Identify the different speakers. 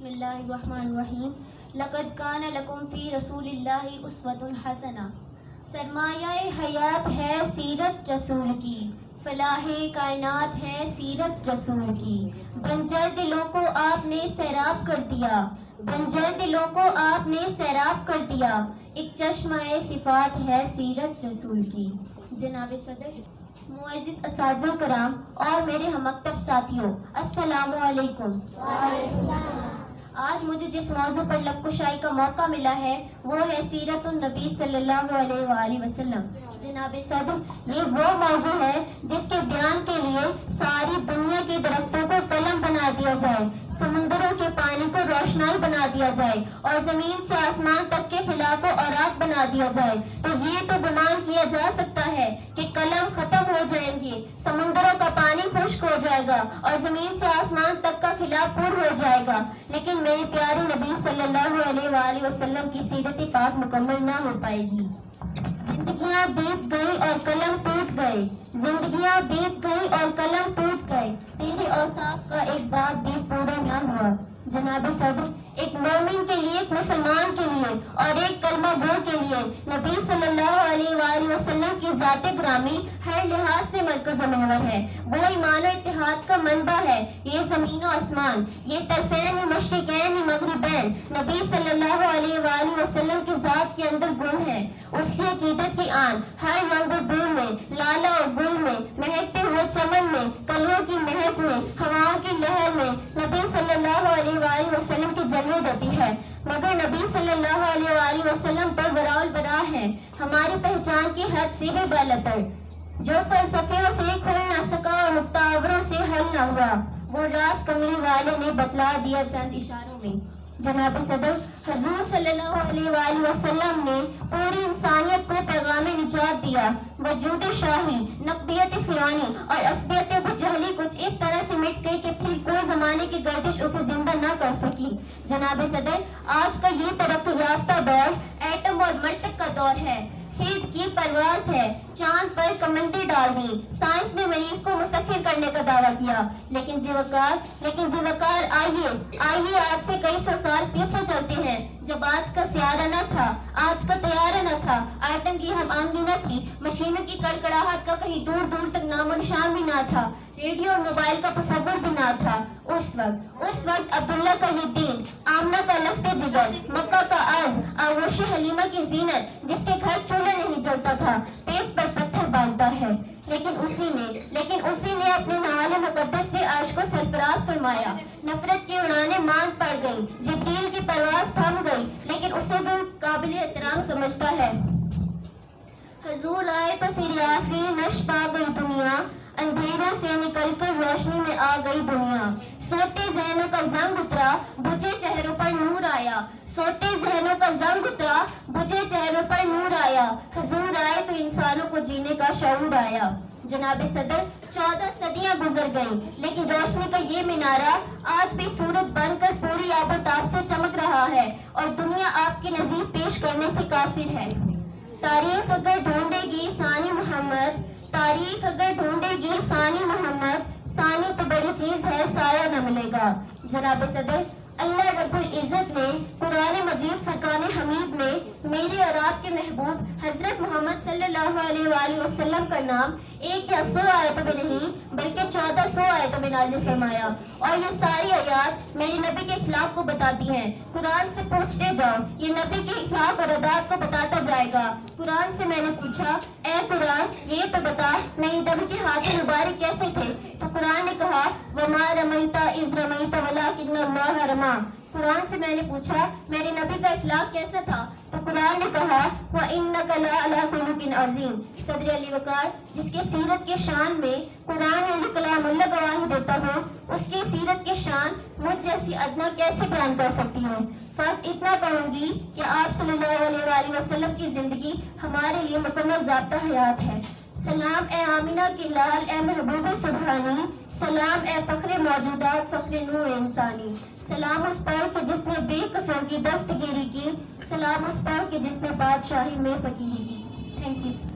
Speaker 1: بسم اللہ الرحمن الرحیم لقد کان لکم فی رسول اللہ اسوۃ حسنہ. سرمایہ حیات ہے سیرت رسول کی، فلاح کائنات ہے سیرت رسول کی. بنجر دلوں کو آپ نے سیراب کر دیا، بنجر دلوں کو آپ نے سیراب کر دیا. ایک چشمہ صفات ہے سیرت رسول کی. جناب صدر، معزز اساتذہ کرام اور میرے ہم مکتب ساتھیوں، السلام علیکم. آج مجھے جس موضوع پر لب کشائی کا موقع ملا ہے وہ ہے سیرت النبی صلی اللہ علیہ وآلہ وسلم. جناب صدر، یہ وہ موضوع ہے جس کے بیان کے لیے ساری دنیا کے درختوں کو قلم بنا دیا جائے، سمندروں کے پانی کو روشنائی بنا دیا جائے اور زمین سے آسمان تک کے خلا کو اوراق بنا دیا جائے. تو یہ تو گمان کیا جا سکتا ہے کہ قلم ختم ہو جائیں گے، سمندروں کا پانی خشک ہو جائے گا اور زمین سے آسمان تک کا خلا پر ہو جائے گا، لیکن میرے پیارے نبی صلی اللہ علیہ وآلہ وسلم کی سیرت پاک مکمل نہ ہو پائے گی. زندگیاں بیت گئی اور قلم ٹوٹ گئے، زندگیاں بیت گئی اور قلم ٹوٹ گئے، تیرے اوصاف کا ایک باب بھی پورا نہ ہوا. جناب صدر، ایک مومن کے لیے، ایک مسلمان کے لیے اور ایک کلمہ گو کے لیے نبی صلی اللہ علیہ وآلہ وسلم کی ذات گرامی ہر لحاظ سے مرکز و محور ہے. وہ ایمان و اتحاد کا منبع ہے. یہ زمین و آسمان، یہ طرفین مشرقین مغربین نبی صلی اللہ علیہ وآلہ وسلم کی ذات کے اندر گم ہے. اس کی عقیدت کی آن ہر رنگ و بو میں، لالا و گل میں، مہکتے ہوئے چمن میں، کلیوں کی مہک میں، ہواؤں کی لہر میں نبی صلی اللہ علیہ وآلہ وسلم کی جلوے دیتی ہے. مگر نبی صلی اللہ علیہ وآلہ وسلم تو وراء الورا ہے، ہماری پہچان کی حد سے بھی بالاتر. جو فلسفیوں سے کھل نہ سکا اور مکتابروں سے حل نہ ہوا، وہ راز کملی والے نے بتلا دیا چند اشاروں میں. جناب صدر، حضور صلی اللہ علیہ وآلہ وسلم نے پوری انسانیت کو پیغام نجات دیا. وجود شاہی، نقبیت فرعونی اور عصبیت بجہلی کچھ اس طرح سے مٹ گئی کہ پھر کوئی زمانے کی گردش اسے زندہ نہ کر سکی. جناب صدر، آج کا یہ ترقی یافتہ دور ایٹم اور مرتق کا دور ہے. خید کی پرواز ہے، چاند پر کمندیں ڈال دی، سائنس نے مریخ کو مسخر کرنے کا دعویٰ کیا. لیکن زیوکار آئیے آج سے کئی سو سال پیچھے چلتے ہیں، جب آج کا سیارہ نہ تھا، آج کا طیارہ نہ تھا، ایٹم کی ہم آہنگی نہ تھی، مشینوں کی کڑکڑاہٹ کا کہیں دور دور تک نام و نشان بھی نہ تھا، ریڈیو اور موبائل کا تصور بھی نہ تھا. اس وقت عبداللہ کا یہ دین، آمنہ کا لخت جگر، مکہ کا عزم، آغوش حلیمہ کی زینت، جس کے گھر چولہا نہیں جلتا تھا، پیٹ پر پتھر باندھتا ہے. لیکن اسی نے اپنے نعال مقدس سے عرش کو سرفراز فرمایا. نفرت کی اڑانیں ماند پڑ گئی، جبریل کی پرواز تھم گئی، لیکن اسے بھی قابل احترام سمجھتا ہے. حضور آئے تو سیر آفرین نش پا گئی دنیا، اندھیروں سے نکل کر روشنی میں آ گئی دنیا. سوتے ذہنوں کا زنگ اترا، بجھے چہروں پر نور آیا، سوتے ذہنوں کا زنگ اترا، بجھے چہروں پر نور آیا. حضور آئے تو انسانوں کو جینے کا شعور آیا. جناب صدر، 14 صدیاں گزر گئیں، لیکن روشنی کا یہ مینارہ آج بھی سورج بن کر پوری آب و تاب سے چمک رہا ہے اور دنیا آپ کی نظیر پیش کرنے سے قاصر ہے. تاریخ اگر ڈھونڈے گی ثانی محمد، تاریخ اگر ڈھونڈے گی ثانی محمد، ثانی تو بڑی چیز ہے، سایہ نہ ملے گا. جناب صدر، اللہ رب العزت نے قرآن مجید فرقان حمید میں میرے اور آپ کے محبوب حضرت محمد صلی اللہ علیہ وآلہ وسلم کا نام 1 یا 100 آیتوں میں نہیں بلکہ 1400 آیتوں میں نازل فرمایا. اور یہ ساری آیات میرے نبی کے اخلاق کو بتاتی ہیں. قرآن سے پوچھتے جاؤ، یہ نبی کے اخلاق اور عادات کو بتاتا جائے گا. قرآن سے میں نے پوچھا، اے قرآن یہ تو بتا میری نبی کے ہاتھ مبارک کیسے تھے؟ تو قرآن نے کہا، وَمَا رَمَيْتَ إِذْ رَمَيْتَ وَلَٰكِنَّ اللَّهَ رَمَىٰ. قرآن سے میں نے پوچھا میرے نبی کا اخلاق کیسا تھا؟ تو قرآن نے کہا، وَإِنَّكَ لَعَلَىٰ خُلُقٍ عَظِيمٍ. صدر علی وقار، جس کے سیرت کے شان میں قرآن علی کلام اللہ گواہی دیتا ہو، اس کی سیرت کے شان مجھ جیسی ادنا کیسے بیان کر سکتی ہے؟ فرق اتنا کہوں گی کہ آپ صلی اللہ علیہ وآلہ وسلم کی زندگی ہمارے لیے مکمل ضابطہ حیات ہے. سلام اے آمینہ کی لال، اے محبوب سبحانی، سلام اے فخر موجودات، فخر نوع انسانی. سلام اس پر کہ جس نے بے قصور کی دستگیری کی، سلام اس پر کہ جس نے بادشاہی میں فقیری کی. Thank you.